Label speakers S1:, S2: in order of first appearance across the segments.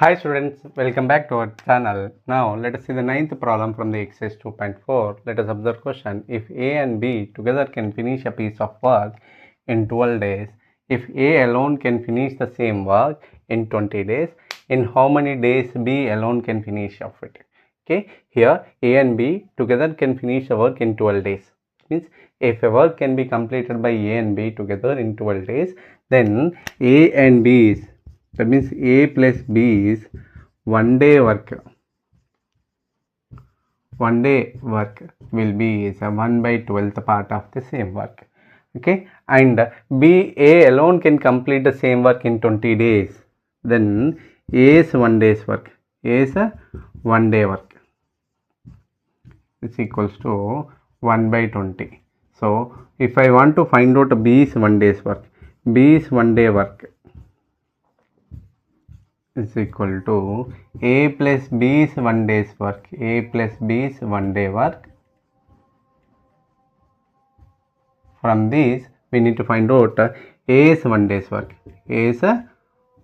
S1: Hi students, welcome back to our channel. Now let us see the ninth problem from the exercise 2.4. Let us observe question. If A and B together can finish a piece of work in 12 days, if A alone can finish the same work in 20 days, in how many days B alone can finish of it? Okay, here A and B together can finish the work in 12 days. Means if a work can be completed by A and B together in 12 days, then A and B is, that means A plus B is one day work. One day work will be is a 1 by 12th part of the same work. Okay, and B, A alone can complete the same work in 20 days. Then A is 1 day's work. A is a 1 day work. Is equals to 1 by 20. So if I want to find out B's 1 day's work, B's 1 day work is equal to A plus B's 1 day's work. A plus B's 1 day work. From this we need to find out A's 1 day's work. A is a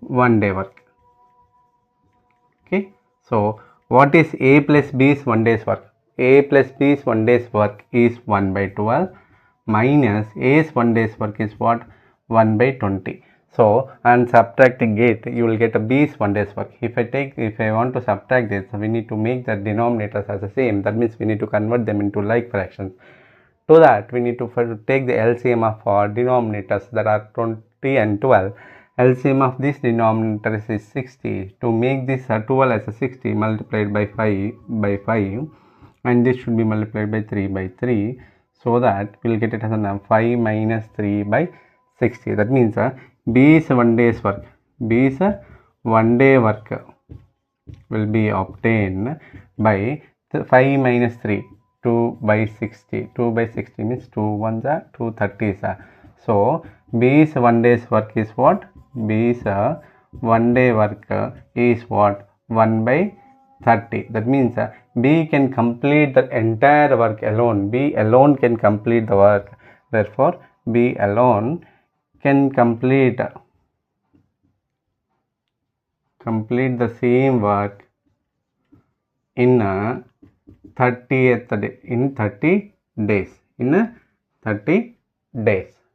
S1: 1 day work. Okay. So what is A plus B's 1 day's work? A plus B's 1 day's work is 1 by 12 minus A's 1 day's work is what? 1 by 20. So and subtracting it, you will get a B's 1 day's work. If I want to subtract this, we need to make the denominators as the same. That means we need to convert them into like fractions. To that, we need to take the LCM of our denominators, that are 20 and 12. LCM of this denominators is 60. To make this 12 as a 60 multiplied by 5 by 5, and this should be multiplied by 3 by 3, so that we will get it as a 5 minus 3 by 60. That means B is 1 day's work. B is a 1 day work will be obtained by 5 minus 3. 2 by 60. 2 by 60 means 2 ones are 2 30s. So B's 1 day's work is what? B's 1 day work is what? 1 by 30. That means B can complete the entire work alone. B alone can complete the work. Therefore B alone can complete the same work in 30th day, in 30 days, in 30 days.